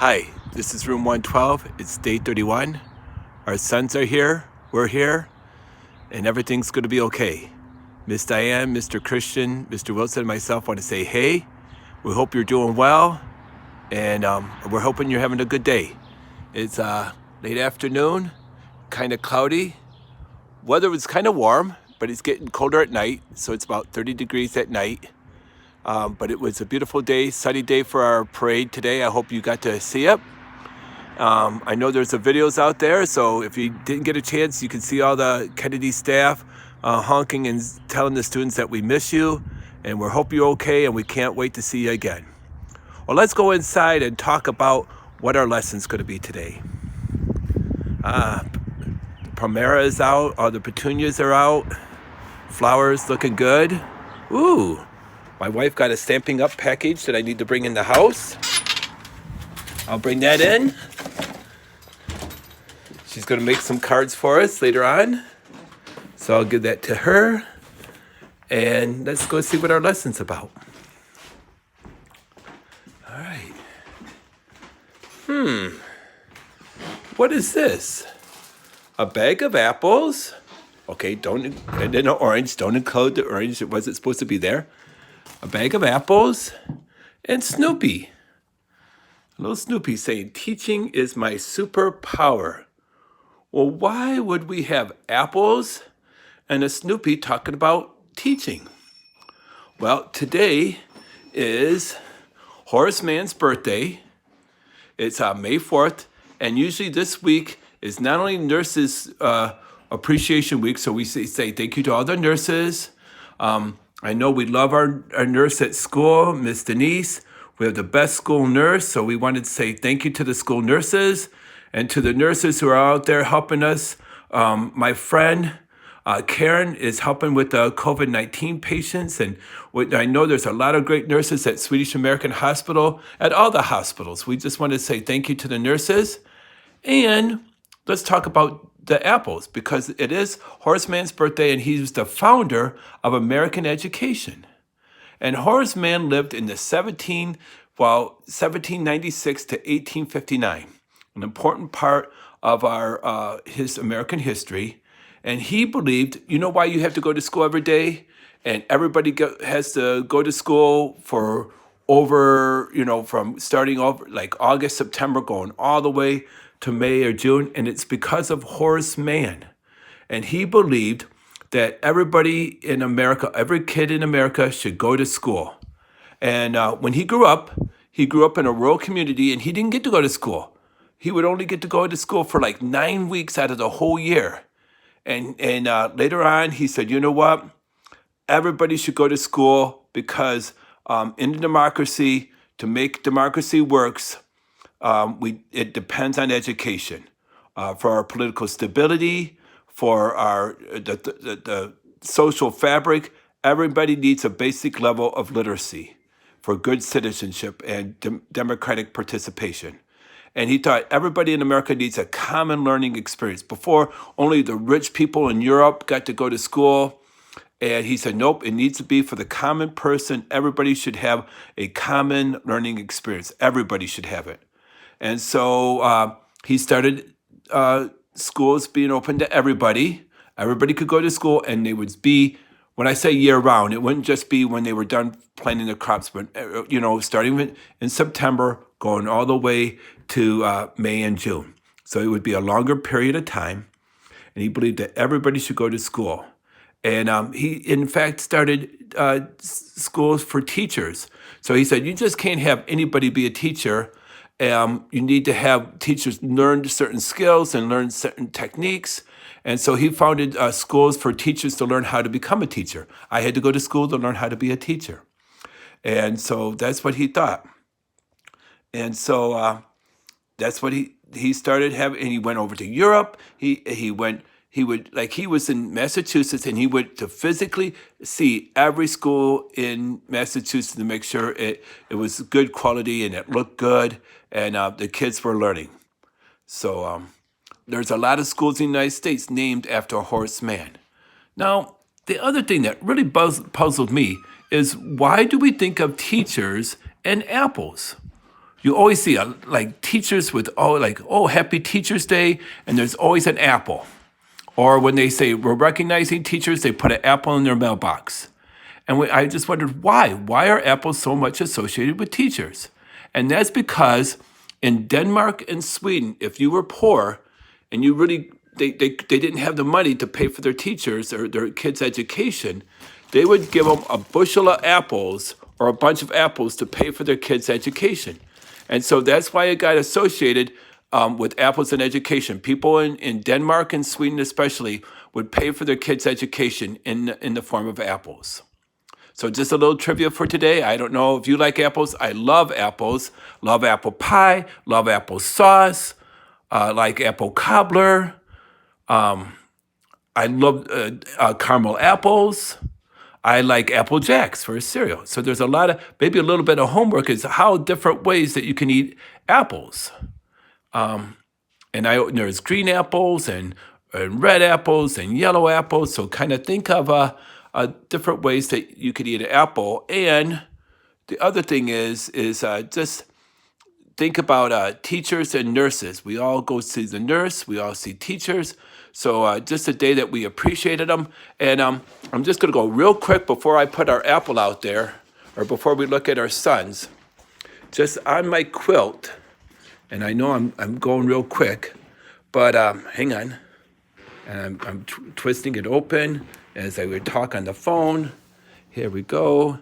Hi, this is room 112. It's day 31. Our sons are here, we're here, and everything's going to be okay. Miss Diane, Mr. Christian, Mr. Wilson, and myself want to say hey. We hope you're doing well, and we're hoping you're having a good day. It's late afternoon, kind of cloudy. Weather was kind of warm, but it's getting colder at night, so it's about 30 degrees at night. But it was a beautiful day, sunny day for our parade today. I hope you got to see it. I know there's some videos out there, so if you didn't get a chance, you can see all the Kennedy staff honking and telling the students that we miss you, and we hope you're okay, and we can't wait to see you again. Well, let's go inside and talk about what our lesson's going to be today. The Primera is out, all the petunias are out, flowers looking good. Ooh, my wife got a Stampin' Up package that I need to bring in the house. I'll bring that in. She's going to make some cards for us later on. So I'll give that to her. And let's go see what our lesson's about. All right. What is this? A bag of apples. Okay, and then an orange. Don't include the orange. It wasn't supposed to be there. A bag of apples and Snoopy. Little Snoopy saying, teaching is my superpower. Well, why would we have apples and a Snoopy talking about teaching? Well, today is Horace Mann's birthday. It's May 4th, and usually this week is not only Nurses Appreciation Week, so we say thank you to all the nurses. I know we love our nurse at school, Miss Denise. We have the best school nurse, so we wanted to say thank you to the school nurses and to the nurses who are out there helping us. My friend Karen is helping with the COVID-19 patients, and I know there's a lot of great nurses at Swedish American Hospital, at all the hospitals. We just want to say thank you to the nurses, and let's talk about the apples, because it is Horace Mann's birthday, and he was the founder of American education. And Horace Mann lived in the 1796 to 1859, an important part of his American history. And he believed, you know why you have to go to school every day? And everybody has to go to school for from starting over like August, September, going all the way to May or June. And it's because of Horace Mann. And he believed that everybody in America, every kid in America should go to school. And when he grew up in a rural community, and he didn't get to go to school. He would only get to go to school for like 9 weeks out of the whole year. And later on, he said, you know what? Everybody should go to school because in a democracy, to make democracy works, it depends on education for our political stability, for the social fabric. Everybody needs a basic level of literacy for good citizenship and democratic participation. And he thought everybody in America needs a common learning experience. Before, only the rich people in Europe got to go to school. And he said, nope, it needs to be for the common person. Everybody should have a common learning experience. Everybody should have it. And so he started schools being open to everybody. Everybody could go to school, and they would be, when I say year round, it wouldn't just be when they were done planting the crops, but starting in September, going all the way to May and June. So it would be a longer period of time, and he believed that everybody should go to school. And he, in fact, started schools for teachers. So he said, you just can't have anybody be a teacher. You need to have teachers learn certain skills and learn certain techniques. And so he founded schools for teachers to learn how to become a teacher. I had to go to school to learn how to be a teacher. And so that's what he thought. And so that's what he started having. And he went over to Europe. He was in Massachusetts, and he went to physically see every school in Massachusetts to make sure it was good quality and it looked good, and the kids were learning. So there's a lot of schools in the United States named after Horace Mann. Now, the other thing that really puzzled me is, why do we think of teachers and apples? you always see like teachers with happy Teachers Day, and there's always an apple. Or when they say we're recognizing teachers, they put an apple in their mailbox. And I just wondered why. Why are apples so much associated with teachers? And that's because in Denmark and Sweden, if you were poor and you really they didn't have the money to pay for their teachers or their kids' education, they would give them a bushel of apples or a bunch of apples to pay for their kids' education. And so that's why it got associated with apples and education. People in Denmark and Sweden especially would pay for their kids' education in the form of apples. So just a little trivia for today. I don't know if you like apples. I love apples. Love apple pie. Love apple sauce. Like apple cobbler. I love caramel apples. I like Apple Jacks for a cereal. So there's maybe a little bit of homework is how different ways that you can eat apples. And there's green apples and red apples and yellow apples. So kind of think of different ways that you could eat an apple. And the other thing is just think about teachers and nurses. We all go see the nurse. We all see teachers. So just a day that we appreciated them. And I'm just going to go real quick before I put our apple out there, or before we look at our sons. Just on my quilt, and I know I'm going real quick, but hang on. And I'm twisting it open as I would talk on the phone. Here we go.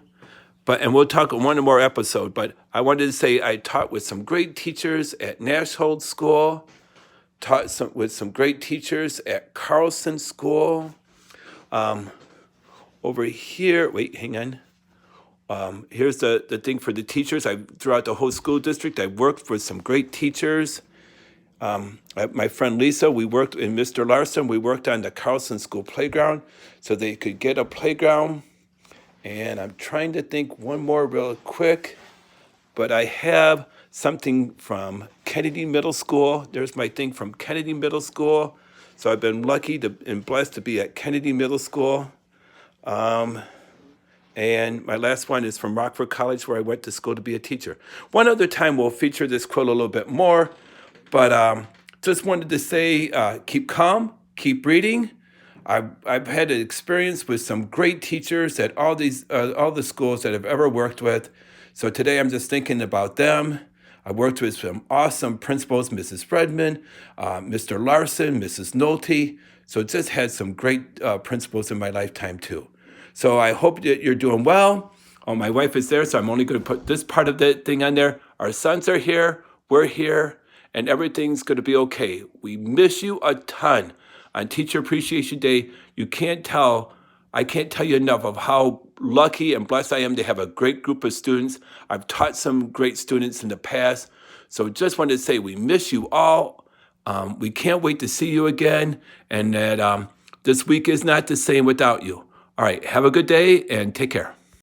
And we'll talk in one more episode. But I wanted to say I taught with some great teachers at Nashhold School. Taught with some great teachers at Carlson School. Over here, wait, hang on. Here's the thing for the teachers. Throughout the whole school district, I worked with some great teachers. My friend Lisa, we worked in Mr. Larson. We worked on the Carlson School playground so they could get a playground. And I'm trying to think one more real quick. But I have something from Kennedy Middle School. There's my thing from Kennedy Middle School. So I've been lucky and blessed to be at Kennedy Middle School. And my last one is from Rockford College, where I went to school to be a teacher. One other time we'll feature this quilt a little bit more. But just wanted to say, keep calm, keep reading. I've had an experience with some great teachers at all the schools that I've ever worked with. So today I'm just thinking about them. I worked with some awesome principals, Mrs. Fredman, Mr. Larson, Mrs. Nolte. So just had some great principals in my lifetime too. So I hope that you're doing well. Oh, my wife is there, so I'm only going to put this part of the thing on there. Our sons are here, we're here, and everything's going to be okay. We miss you a ton. On Teacher Appreciation Day, I can't tell you enough of how lucky and blessed I am to have a great group of students. I've taught some great students in the past. So just wanted to say we miss you all. We can't wait to see you again. And that this week is not the same without you. All right, have a good day and take care.